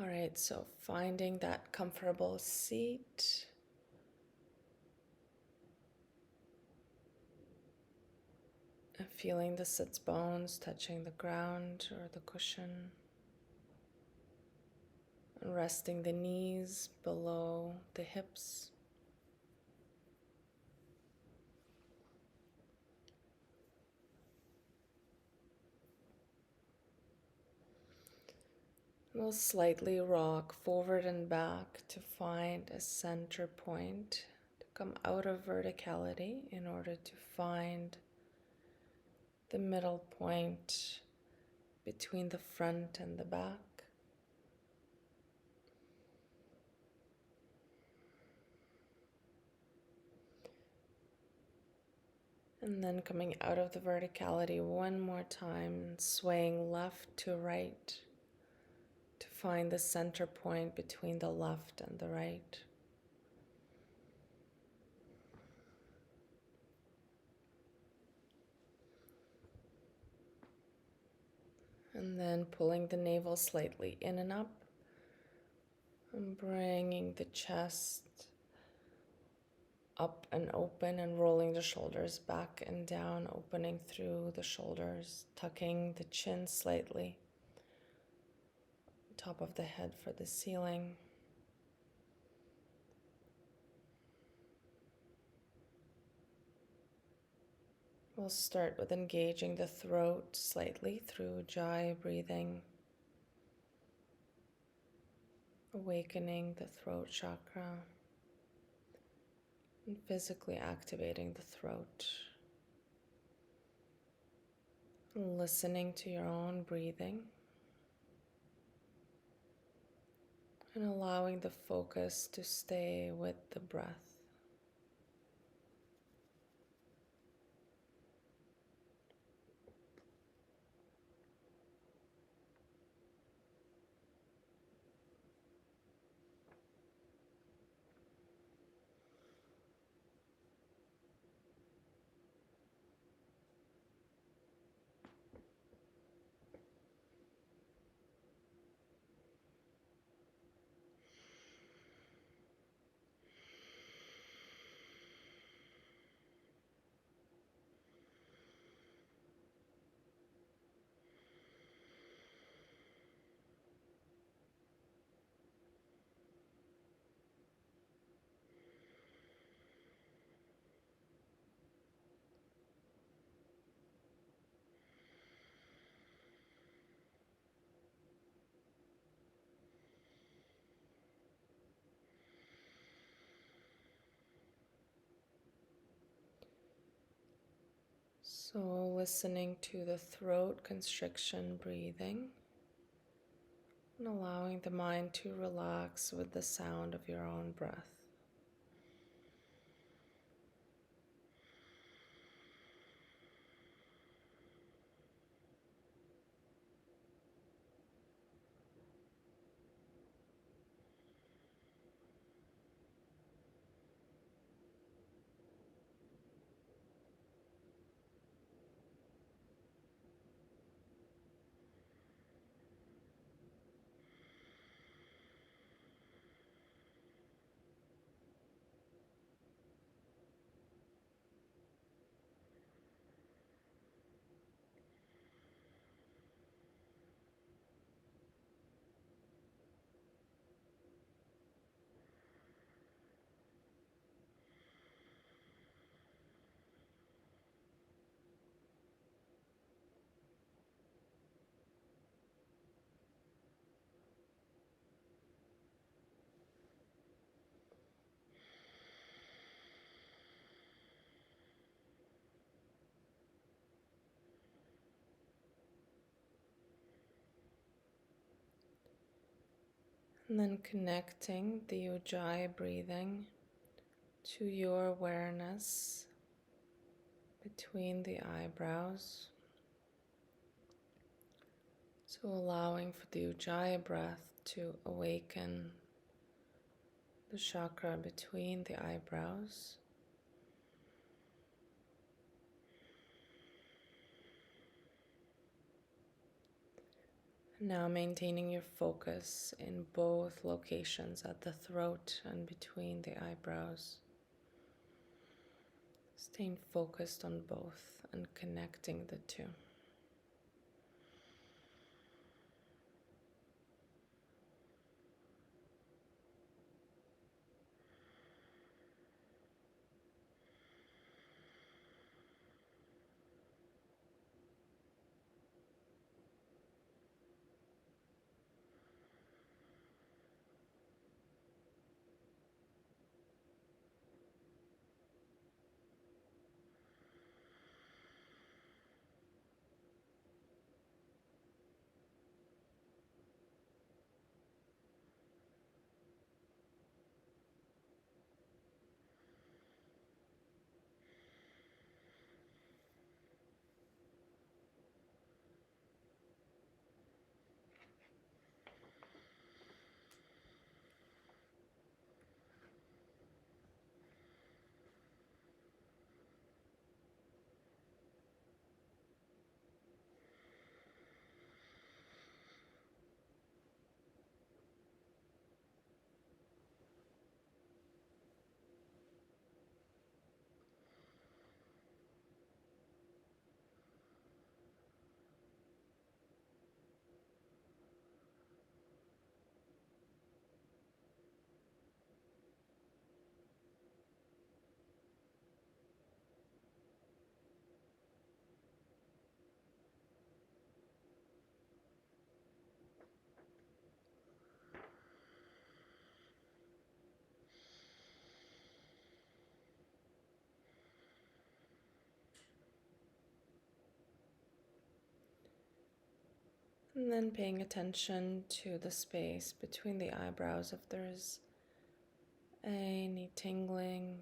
All right, so finding that comfortable seat. And feeling the sits bones touching the ground or the cushion. And resting the knees below the hips. We'll slightly rock forward and back to find a center point, to come out of verticality in order to find the middle point between the front and the back. And then coming out of the verticality one more time, swaying left to right to find the center point between the left and the right. And then pulling the navel slightly in and up, and bringing the chest up and open, and rolling the shoulders back and down, opening through the shoulders, tucking the chin slightly, top of the head for the ceiling. We'll start with engaging the throat slightly through Ujjayi breathing, awakening the throat chakra, and physically activating the throat. Listening to your own breathing and allowing the focus to stay with the breath. So listening to the throat constriction breathing and allowing the mind to relax with the sound of your own breath. And then connecting the Ujjayi breathing to your awareness between the eyebrows. So allowing for the Ujjayi breath to awaken the chakra between the eyebrows. Now maintaining your focus in both locations, at the throat and between the eyebrows. Staying focused on both and connecting the two. And then paying attention to the space between the eyebrows, if there's any tingling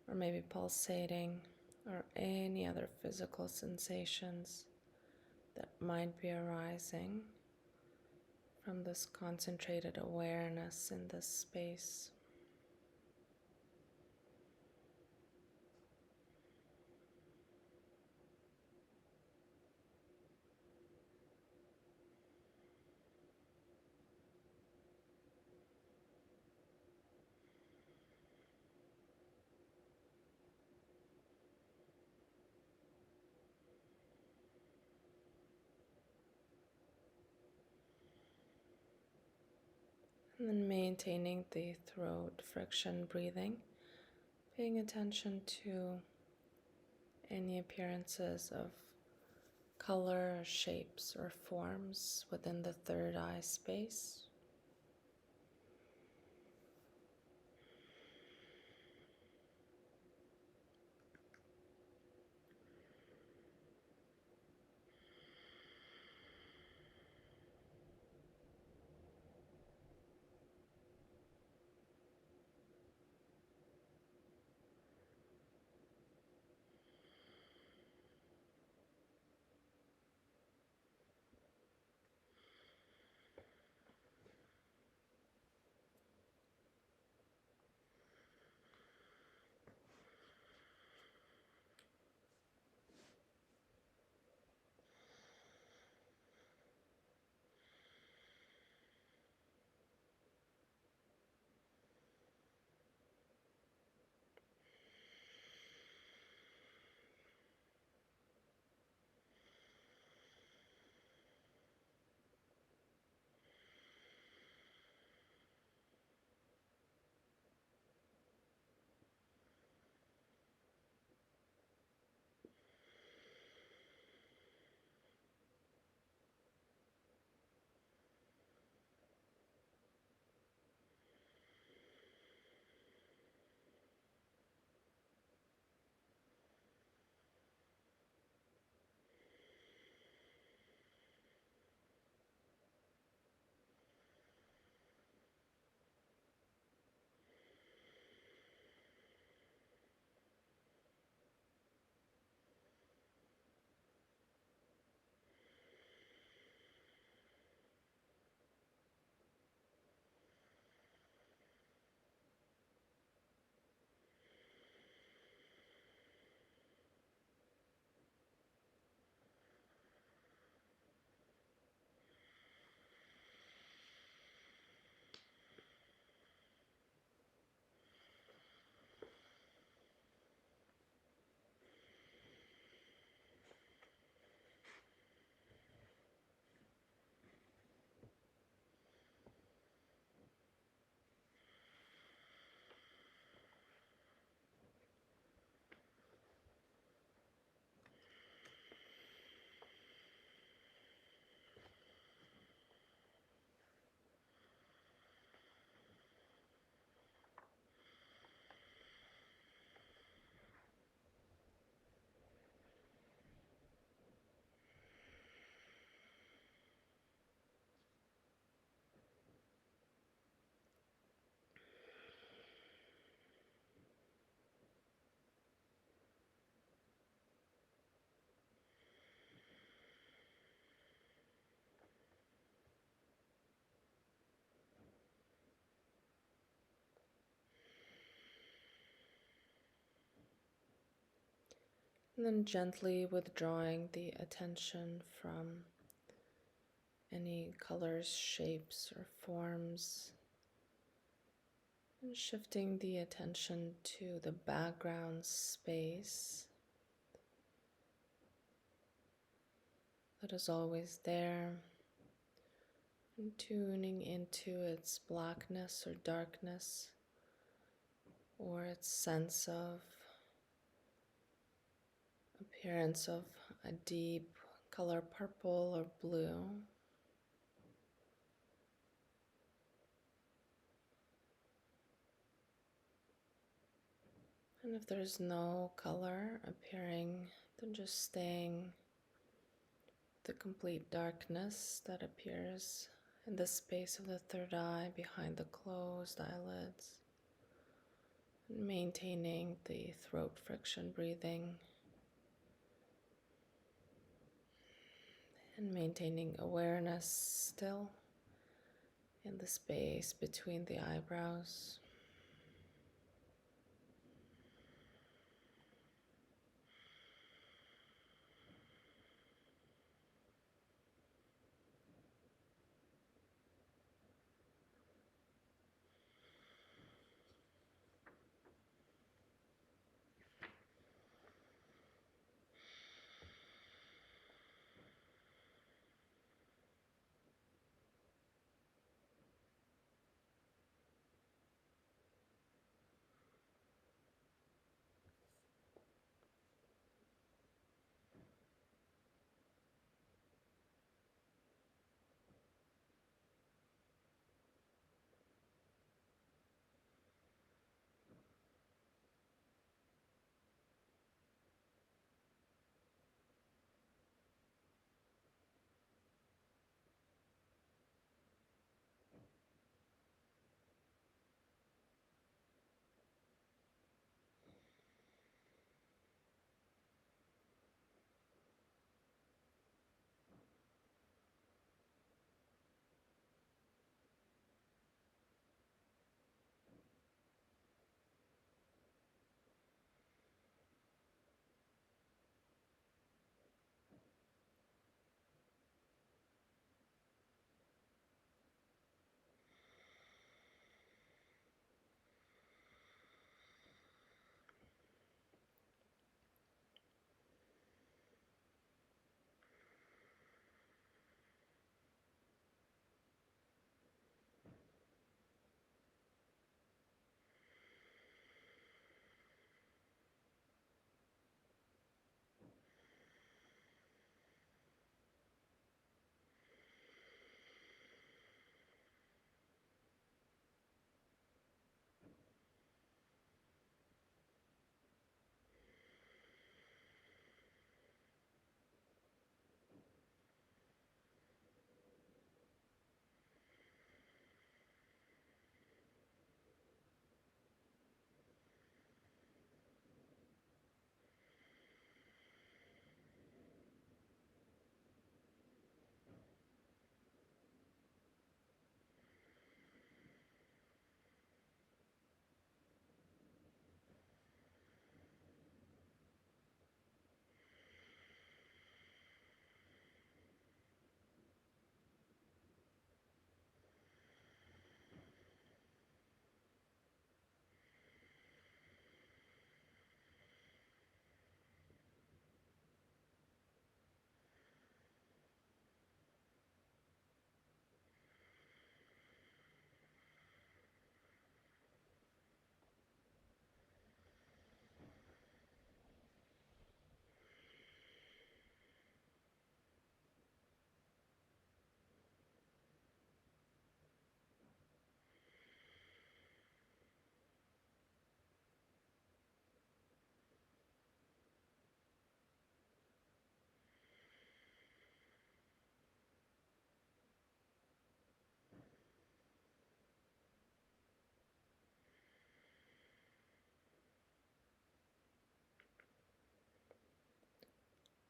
or maybe pulsating or any other physical sensations that might be arising from this concentrated awareness in this space. And then maintaining the throat friction breathing, paying attention to any appearances of color, shapes, or forms within the third eye space. And then gently withdrawing the attention from any colors, shapes, or forms, and shifting the attention to the background space that is always there, and tuning into its blackness or darkness, or its sense of appearance of a deep color purple or blue. And if there's no color appearing, then just staying the complete darkness that appears in the space of the third eye behind the closed eyelids, and maintaining the throat friction breathing, and maintaining awareness still in the space between the eyebrows.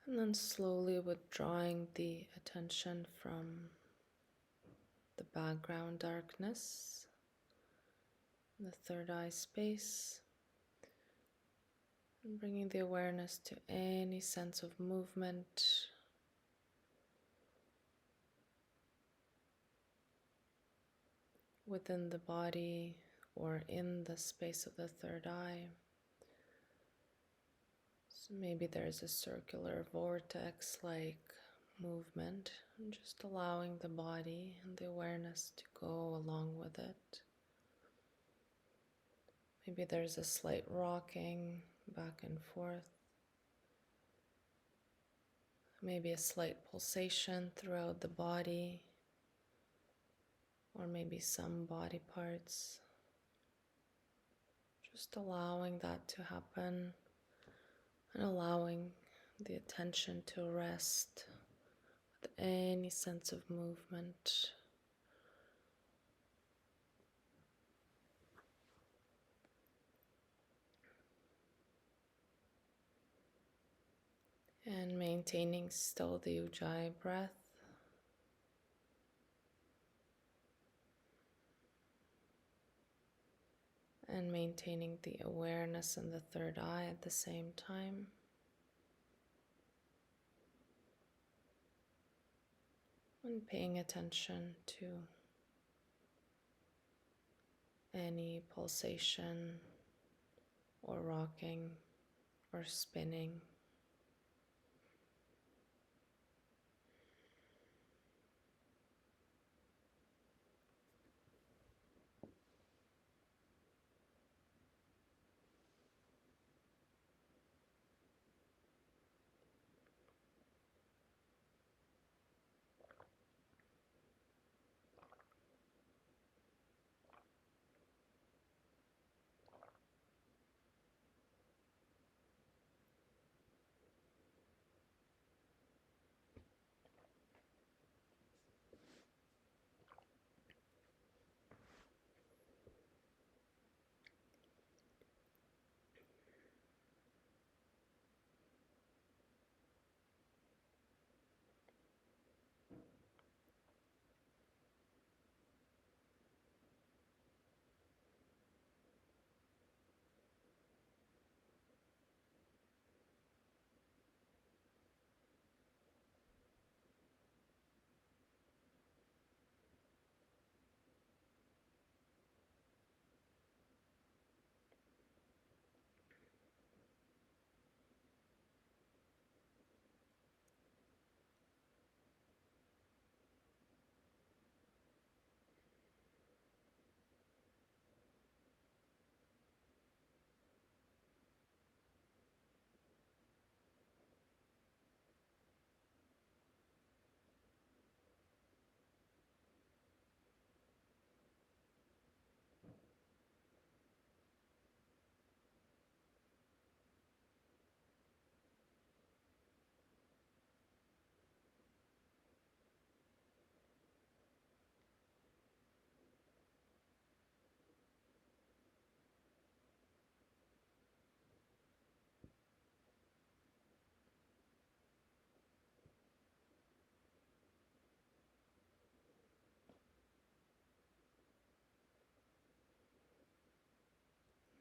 And then slowly withdrawing the attention from the background darkness, the third eye space, And bringing the awareness to any sense of movement within the body or in the space of the third eye. So maybe there's a circular vortex-like movement, and just allowing the body and the awareness to go along with it. Maybe there's a slight rocking back and forth. Maybe a slight pulsation throughout the body, or maybe some body parts. Just allowing that to happen and allowing the attention to rest with any sense of movement. And maintaining still the Ujjayi breath. And maintaining the awareness in the third eye at the same time. And paying attention to any pulsation or rocking or spinning.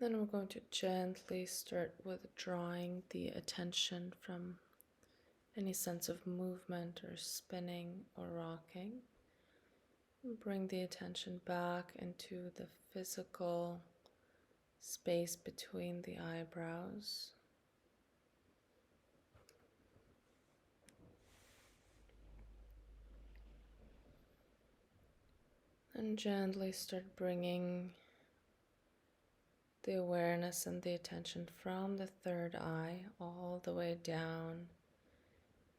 Then we're going to gently start withdrawing the attention from any sense of movement or spinning or rocking. And bring the attention back into the physical space between the eyebrows. And gently start bringing the awareness and the attention from the third eye all the way down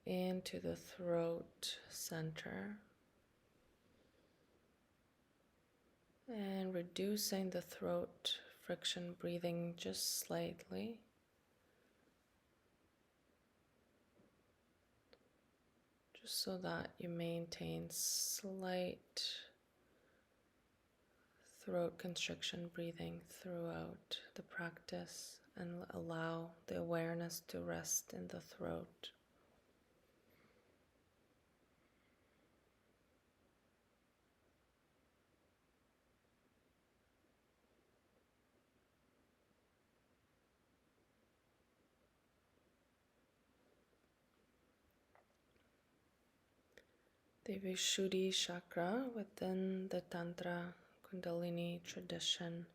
into the throat center. And reducing the throat friction, breathing just slightly. Just so that you maintain slight throat constriction breathing throughout the practice and allow the awareness to rest in the throat. The Vishuddhi chakra within the Tantra Kundalini tradition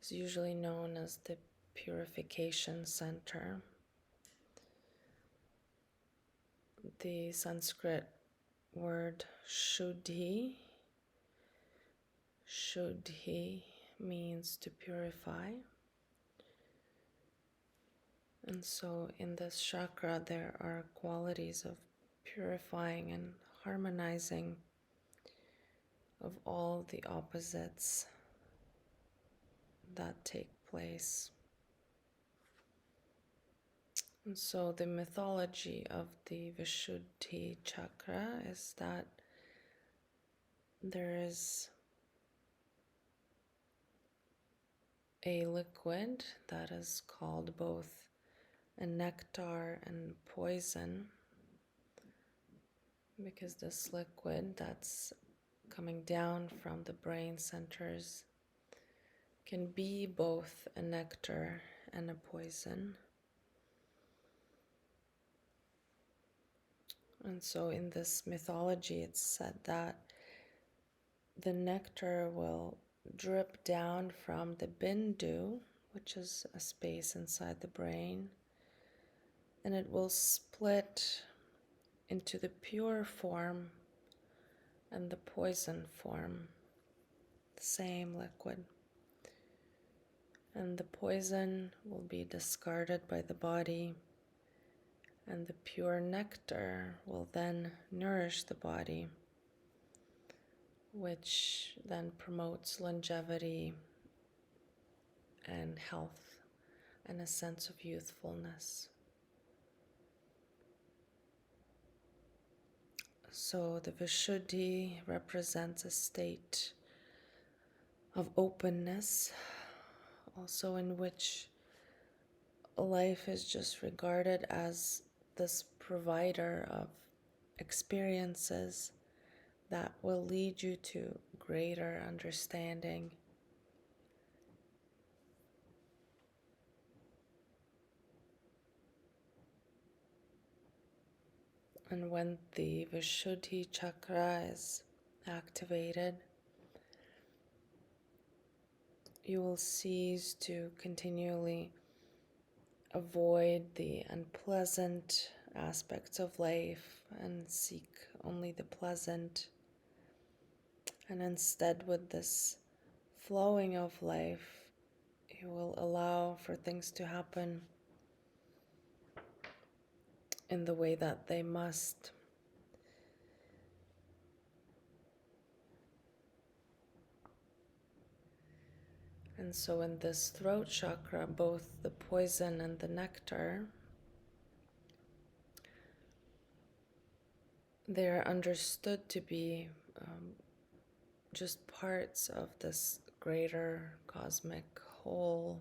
is usually known as the purification center. The Sanskrit word shuddhi means to purify. And so in this chakra there are qualities of purifying and harmonizing of all the opposites that take place. And so the mythology of the Vishuddhi chakra is that there is a liquid that is called both a nectar and poison, because this liquid that's coming down from the brain centers can be both a nectar and a poison. And so in this mythology, it's said that the nectar will drip down from the bindu, which is a space inside the brain, and it will split into the pure form and the poison form, the same liquid. And the poison will be discarded by the body, and the pure nectar will then nourish the body, which then promotes longevity and health and a sense of youthfulness. So the Vishuddhi represents a state of openness, also in which life is just regarded as this provider of experiences that will lead you to greater understanding. And when the Vishuddhi chakra is activated, you will cease to continually avoid the unpleasant aspects of life and seek only the pleasant. And instead, with this flowing of life, you will allow for things to happen in the way that they must. And so in this throat chakra, both the poison and the nectar, they are understood to be just parts of this greater cosmic whole.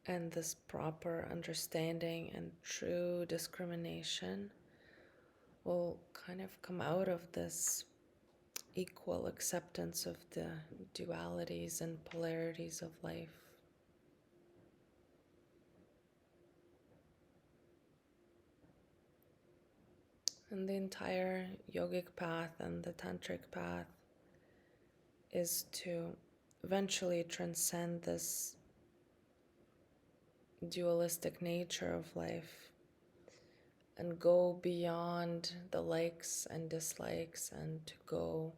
And this proper understanding and true discrimination will kind of come out of this equal acceptance of the dualities and polarities of life. And the entire yogic path and the tantric path is to eventually transcend this dualistic nature of life and go beyond the likes and dislikes, and to go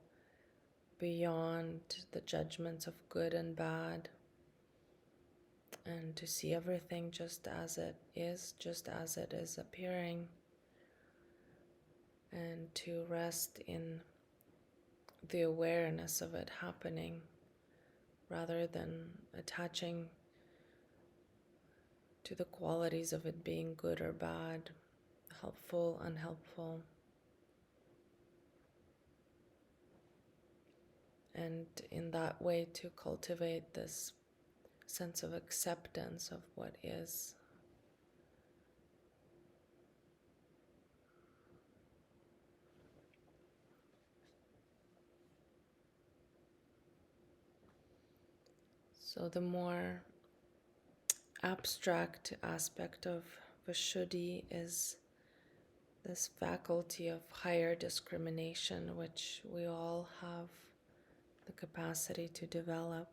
beyond the judgments of good and bad, and to see everything just as it is appearing, and to rest in the awareness of it happening rather than attaching to the qualities of it being good or bad, helpful, unhelpful. And in that way to cultivate this sense of acceptance of what is. So the more abstract aspect of Vishuddhi is this faculty of higher discrimination, which we all have the capacity to develop.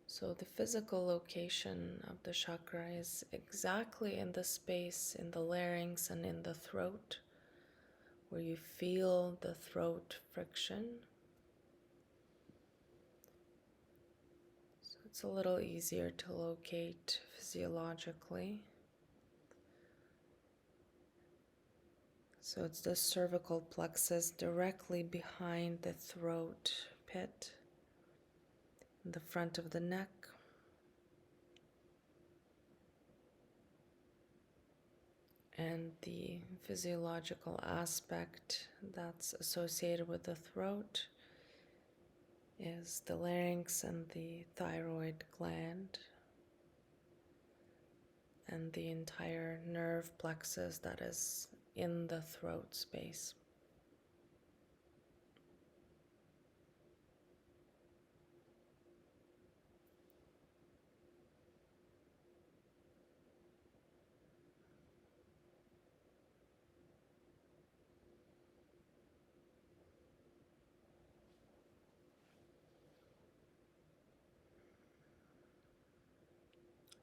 So the physical location of the chakra is exactly in the space in the larynx and in the throat, where you feel the throat friction. So it's a little easier to locate physiologically. So it's the cervical plexus directly behind the throat pit, in the front of the neck. And the physiological aspect that's associated with the throat is the larynx and the thyroid gland and the entire nerve plexus that is in the throat space.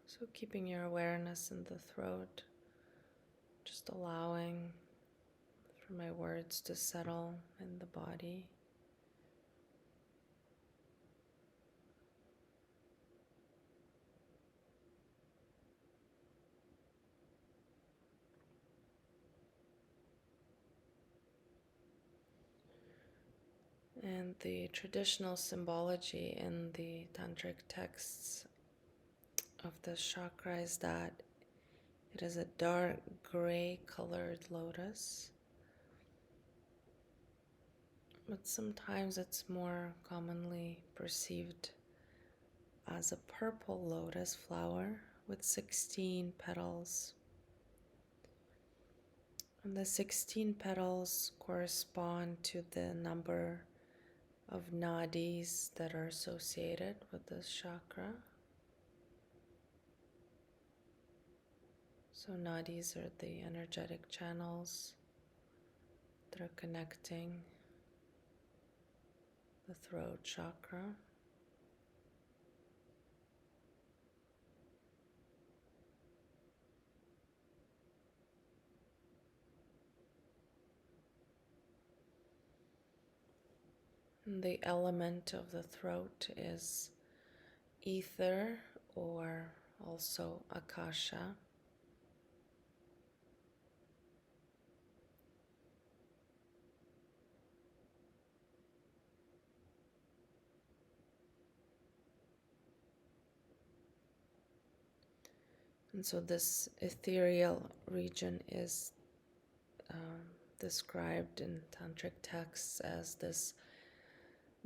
So keeping your awareness in the throat, just allowing for my words to settle in the body. And the traditional symbology in the tantric texts of this chakra is that it is a dark gray colored lotus, but sometimes it's more commonly perceived as a purple lotus flower with 16 petals. And the 16 petals correspond to the number of nadis that are associated with this chakra. So nadis are the energetic channels that are connecting the throat chakra. And the element of the throat is ether, or also akasha. And so this ethereal region is described in tantric texts as this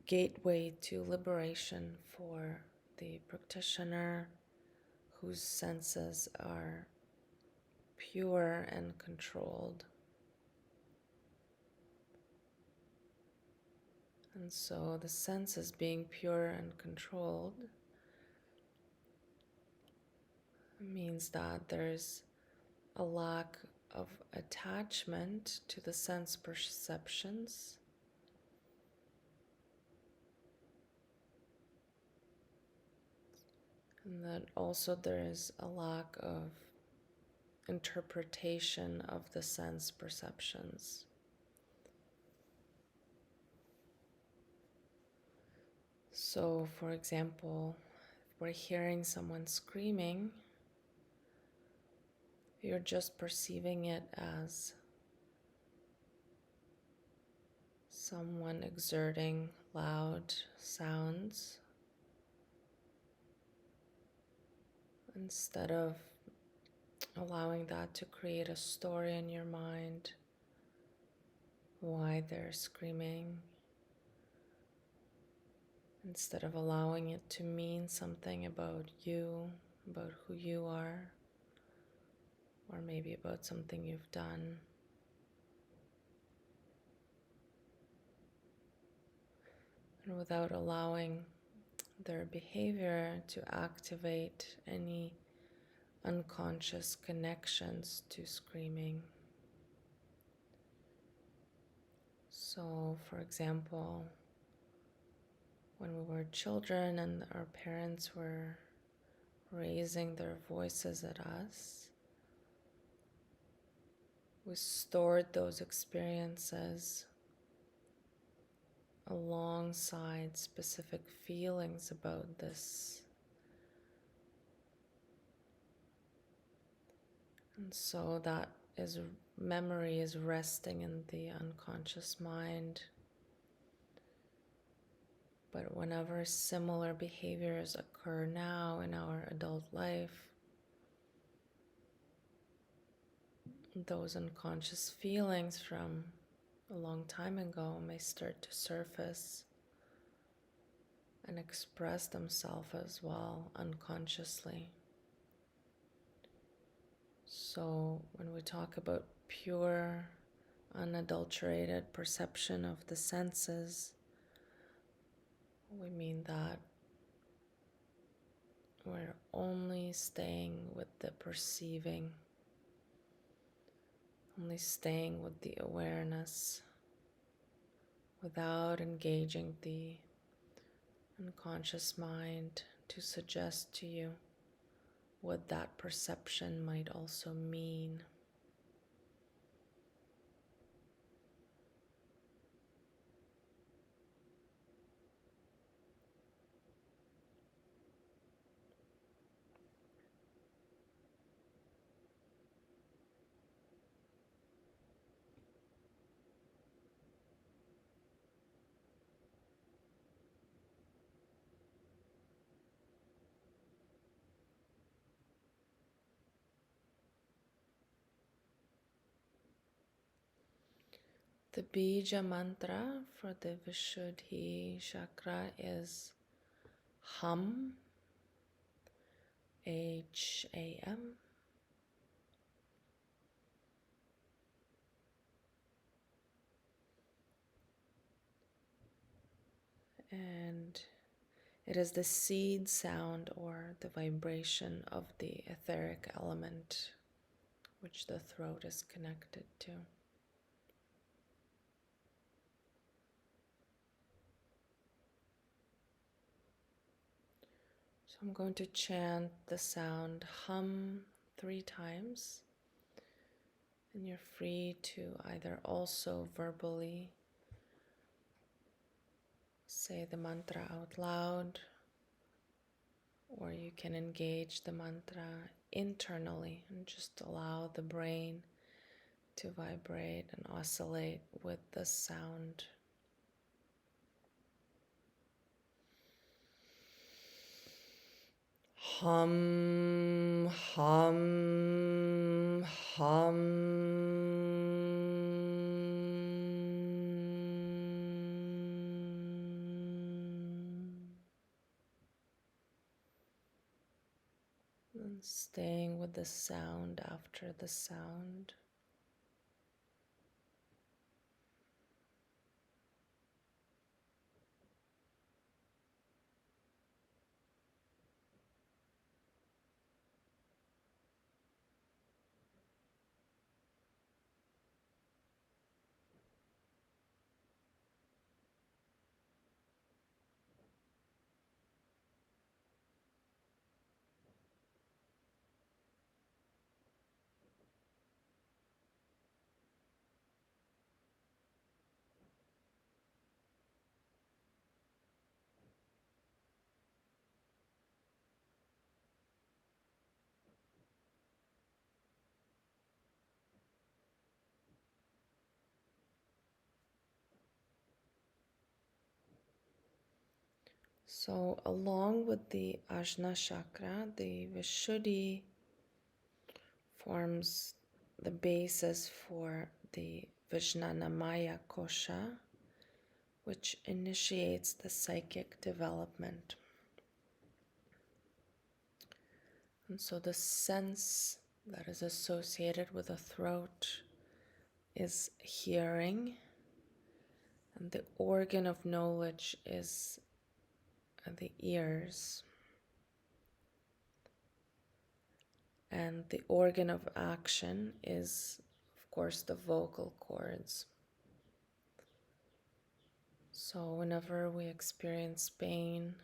gateway to liberation for the practitioner whose senses are pure and controlled. And so the senses being pure and controlled means that there's a lack of attachment to the sense perceptions. And that also there is a lack of interpretation of the sense perceptions. So, for example, if we're hearing someone screaming, you're just perceiving it as someone exerting loud sounds instead of allowing that to create a story in your mind why they're screaming, instead of allowing it to mean something about you about who you are, or maybe about something you've done. And without allowing their behavior to activate any unconscious connections to screaming. So, for example, when we were children and our parents were raising their voices at us, we stored those experiences alongside specific feelings about this. And so that memory is resting in the unconscious mind. But whenever similar behaviors occur now in our adult life, those unconscious feelings from a long time ago may start to surface and express themselves as well unconsciously. So when we talk about pure, unadulterated perception of the senses, we mean that we're only staying with the perceiving, only staying with the awareness, without engaging the unconscious mind to suggest to you what that perception might also mean. The Bija mantra for the Vishuddhi chakra is Hum, H-A-M. And it is the seed sound or the vibration of the etheric element which the throat is connected to. So I'm going to chant the sound hum 3 times, and you're free to either also verbally say the mantra out loud, or you can engage the mantra internally and just allow the brain to vibrate and oscillate with the sound. Hum, hum, hum. And staying with the sound after the sound. So along with the Ajna chakra, the Vishuddhi forms the basis for the Vijnanamaya kosha, which initiates the psychic development. And so the sense that is associated with the throat is hearing, and the organ of knowledge is the ears, and the organ of action is, of course, the vocal cords. So whenever we experience pain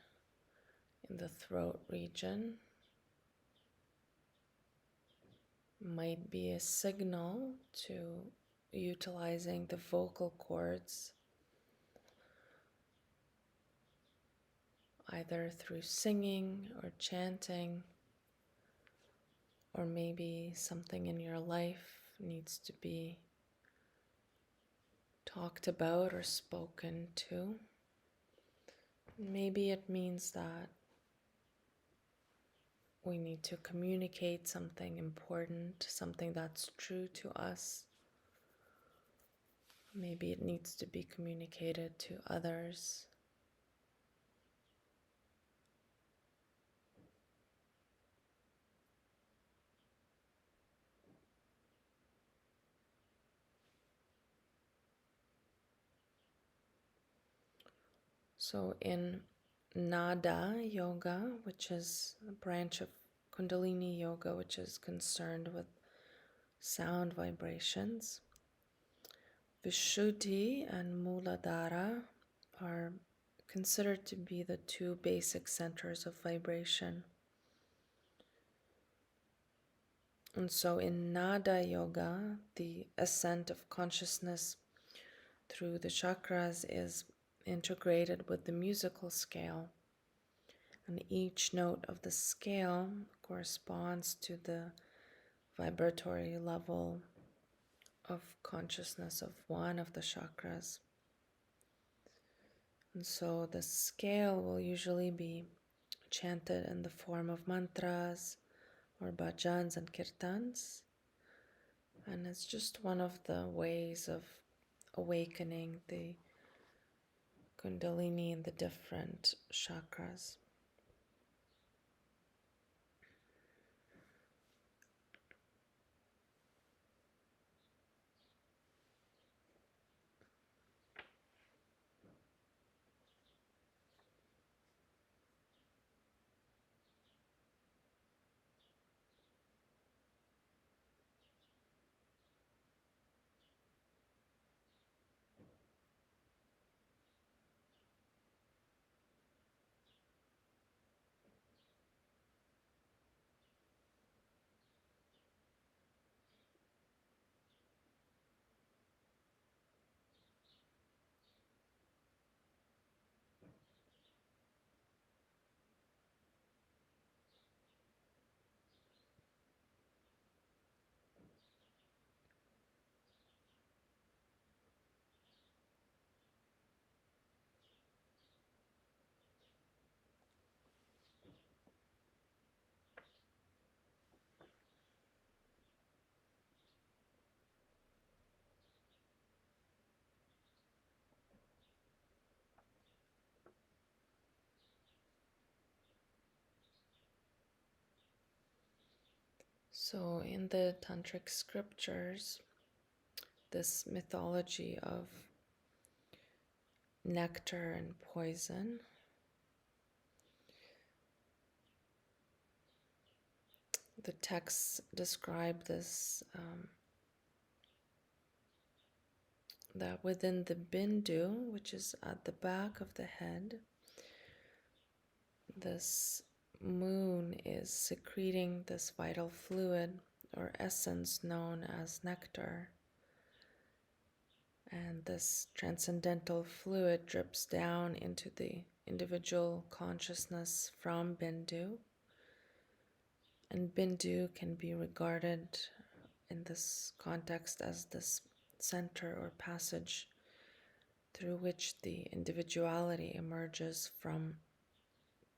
in the throat region, might be a signal to utilizing the vocal cords, either through singing or chanting, or maybe something in your life needs to be talked about or spoken to. Maybe it means that we need to communicate something important, something that's true to us. Maybe it needs to be communicated to others. So in Nada Yoga, which is a branch of Kundalini Yoga, which is concerned with sound vibrations, Vishuddhi and Muladhara are considered to be the two basic centers of vibration. And so in Nada Yoga, the ascent of consciousness through the chakras is integrated with the musical scale. And each note of the scale corresponds to the vibratory level of consciousness of one of the chakras. And so the scale will usually be chanted in the form of mantras or bhajans and kirtans. And it's just one of the ways of awakening the Kundalini in the different chakras. So in the tantric scriptures, this mythology of nectar and poison, the texts describe this, that within the bindu, which is at the back of the head, this moon is secreting this vital fluid or essence known as nectar. And this transcendental fluid drips down into the individual consciousness from bindu. And bindu can be regarded in this context as this center or passage through which the individuality emerges from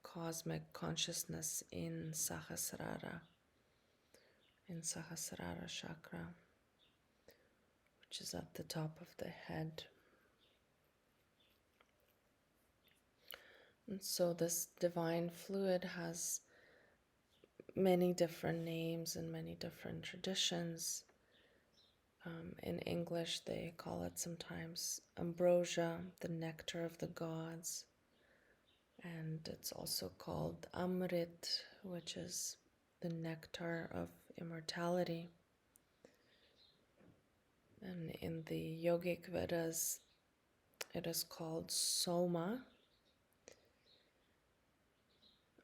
cosmic consciousness in Sahasrara chakra, which is at the top of the head. And so this divine fluid has many different names and many different traditions. In English, they call it sometimes ambrosia, the nectar of the gods. And it's also called Amrit, which is the nectar of immortality. And in the Yogic Vedas, it is called Soma.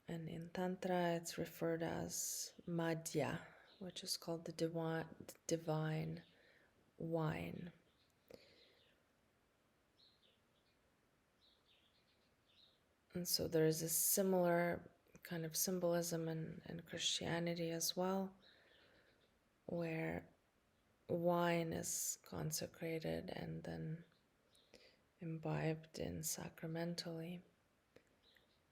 And in Tantra, it's referred as Madhya, which is called the divine wine. And so there is a similar kind of symbolism in Christianity as well, where wine is consecrated and then imbibed in sacramentally.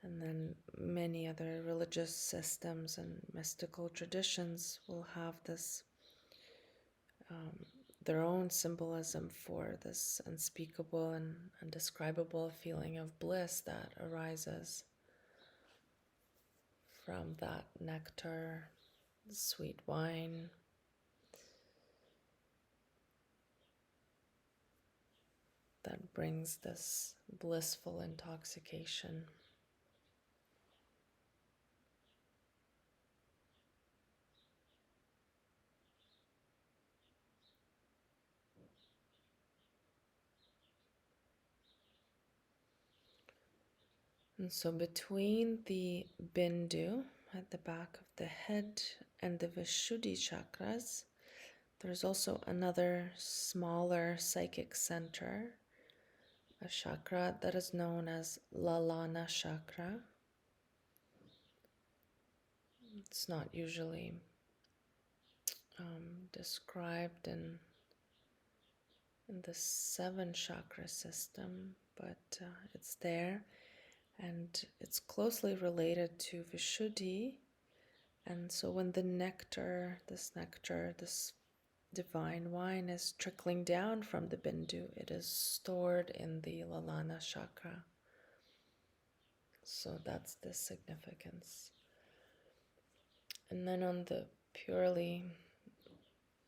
And then many other religious systems and mystical traditions will have this, their own symbolism for this unspeakable and undescribable feeling of bliss that arises from that nectar, sweet wine. That brings this blissful intoxication. And so between the Bindu at the back of the head and the Vishuddhi chakras, there's also another smaller psychic center, a chakra that is known as Lalana chakra. It's not usually described in the 7 chakra system, but it's there. And it's closely related to Vishuddhi. And so when the nectar, this divine wine is trickling down from the Bindu, it is stored in the Lalana chakra. So that's the significance. And then on the purely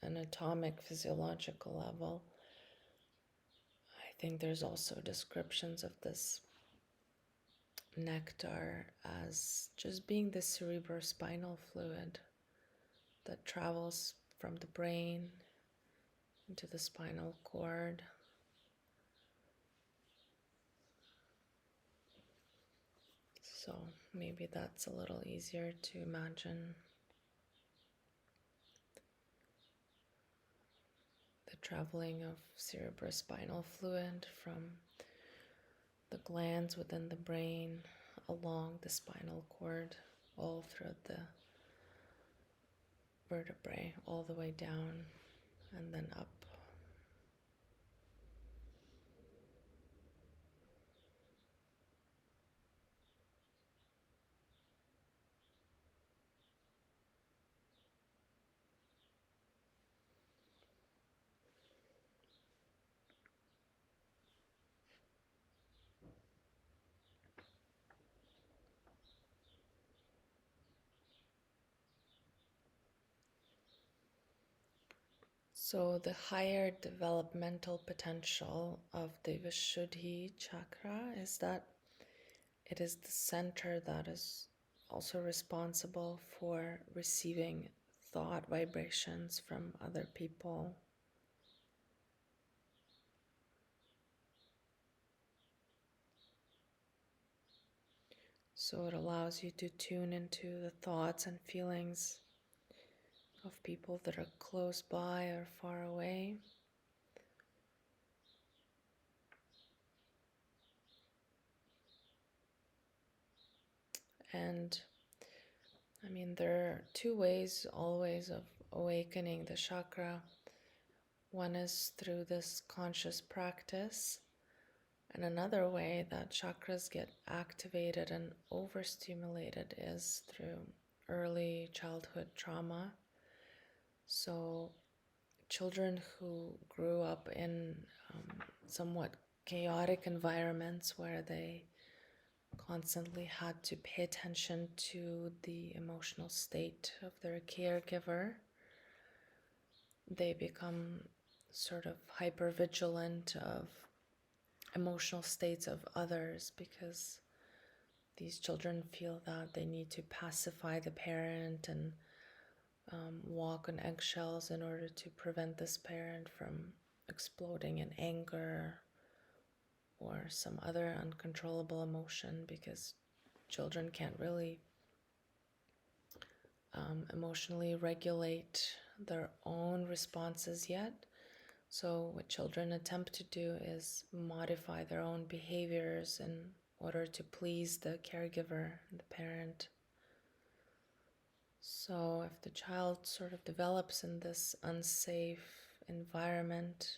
anatomic, physiological level, I think there's also descriptions of this nectar as just being the cerebrospinal fluid that travels from the brain into the spinal cord. So maybe that's a little easier to imagine. The traveling of cerebrospinal fluid from the glands within the brain along the spinal cord, all throughout the vertebrae, all the way down and then up. So the higher developmental potential of the Vishuddhi chakra is that it is the center that is also responsible for receiving thought vibrations from other people. So it allows you to tune into the thoughts and feelings of people that are close by or far away. And I mean, there are 2 ways always of awakening the chakra. One is through this conscious practice, and another way that chakras get activated and overstimulated is through early childhood trauma. So children who grew up in somewhat chaotic environments where they constantly had to pay attention to the emotional state of their caregiver, they become sort of hyper vigilant of emotional states of others, because these children feel that they need to pacify the parent and walk on eggshells in order to prevent this parent from exploding in anger or some other uncontrollable emotion, because children can't really emotionally regulate their own responses yet. So what children attempt to do is modify their own behaviors in order to please the caregiver, the parent. So if the child sort of develops in this unsafe environment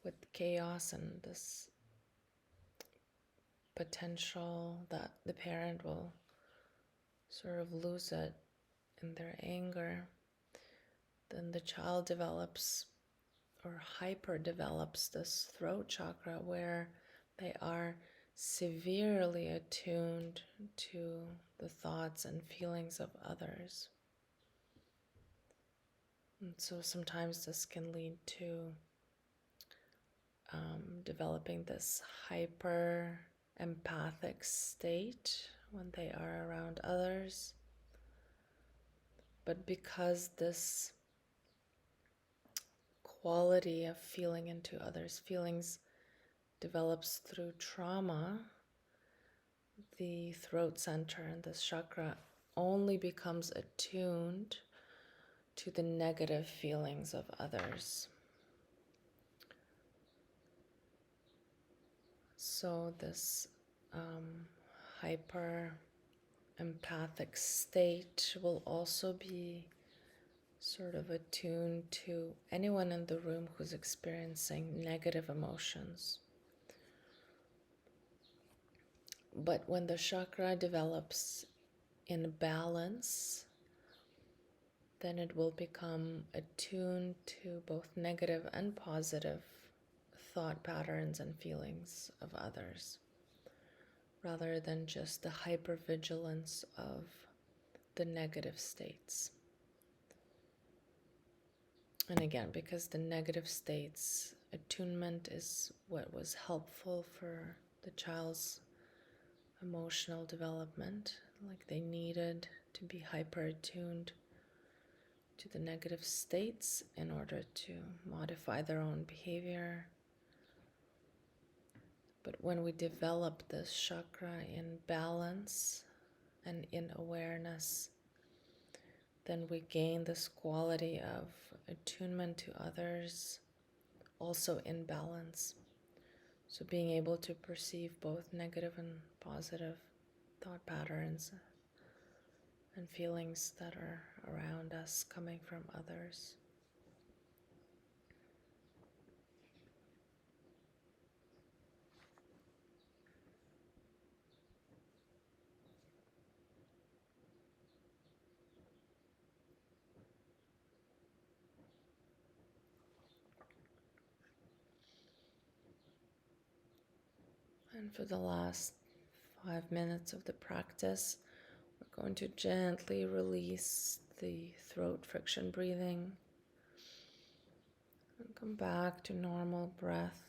with chaos and this potential that the parent will sort of lose it in their anger, then the child develops or hyper develops this throat chakra where they are severely attuned to the thoughts and feelings of others. And so sometimes this can lead to developing this hyper empathic state when they are around others. But because this quality of feeling into others' feelings develops through trauma, the throat center and this chakra only becomes attuned to the negative feelings of others. So this hyper empathic state will also be sort of attuned to anyone in the room who's experiencing negative emotions. But when the chakra develops in balance, then it will become attuned to both negative and positive thought patterns and feelings of others, rather than just the hypervigilance of the negative states. And again, because the negative states, attunement is what was helpful for the child's emotional development, like they needed to be hyper attuned to the negative states in order to modify their own behavior. But when we develop this chakra in balance and in awareness, then we gain this quality of attunement to others, also in balance. So being able to perceive both negative and positive thought patterns and feelings that are around us coming from others. And for the last 5 minutes of the practice, we're going to gently release the throat friction breathing and come back to normal breath.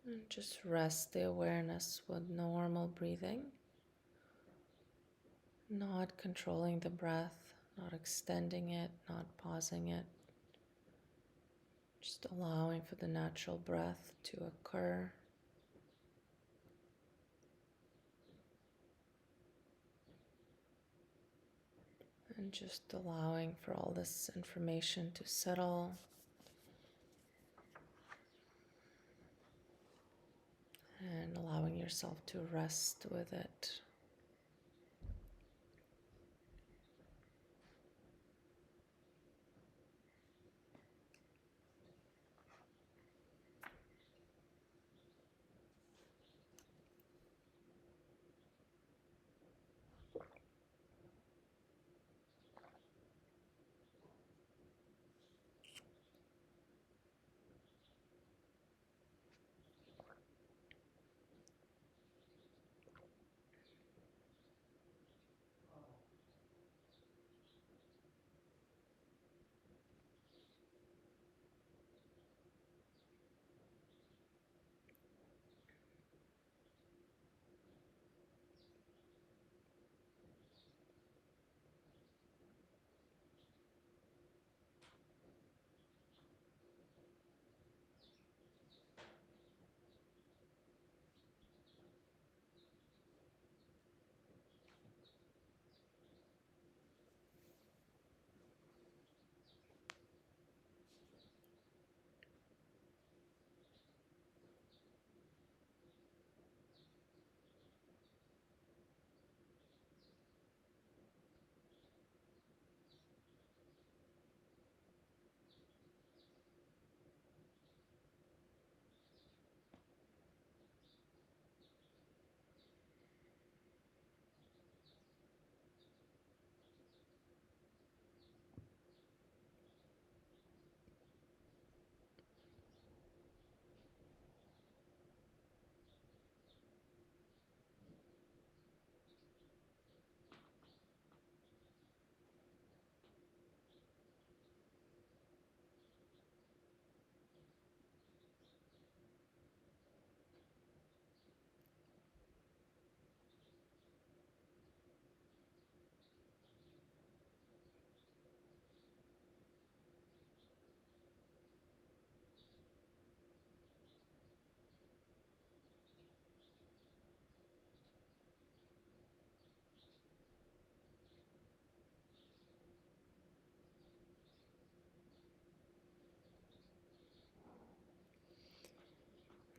And just rest the awareness with normal breathing, not controlling the breath, not extending it, not pausing it. Just allowing for the natural breath to occur. And just allowing for all this information to settle. And allowing yourself to rest with it.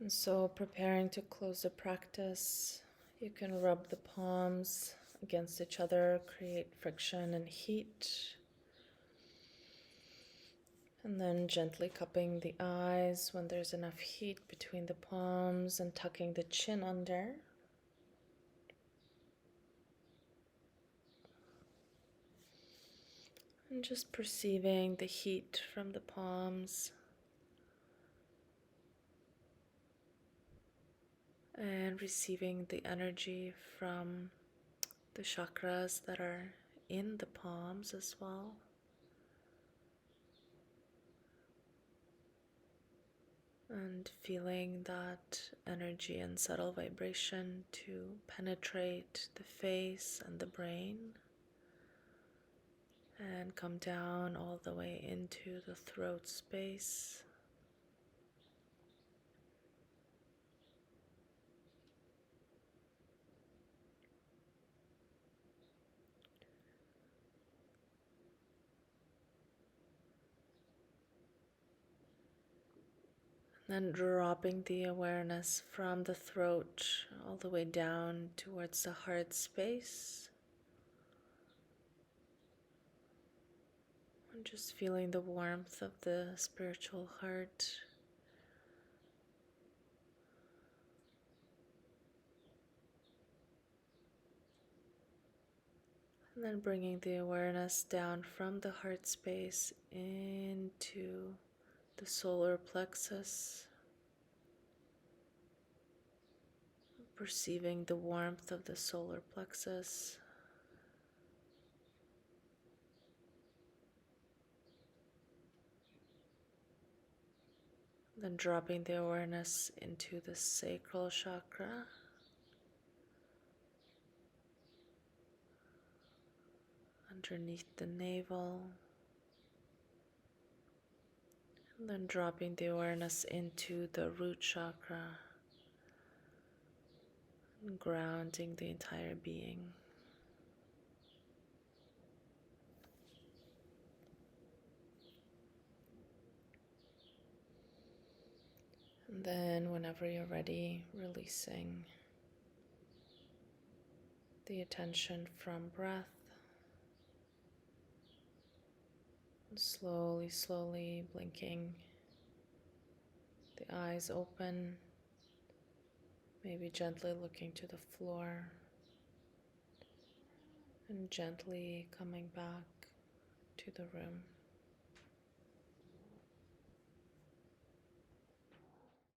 And so, preparing to close the practice, you can rub the palms against each other, create friction and heat. And then gently cupping the eyes when there's enough heat between the palms and tucking the chin under. And just perceiving the heat from the palms. And receiving the energy from the chakras that are in the palms as well. And feeling that energy and subtle vibration to penetrate the face and the brain and come down all the way into the throat space. Then dropping the awareness from the throat all the way down towards the heart space. And just feeling the warmth of the spiritual heart. And then bringing the awareness down from the heart space into the solar plexus. Perceiving the warmth of the solar plexus. Then dropping the awareness into the sacral chakra. Underneath the navel. And then dropping the awareness into the root chakra. And grounding the entire being. And then whenever you're ready, releasing the attention from breath. And slowly blinking the eyes open, maybe gently looking to the floor, and gently coming back to the room.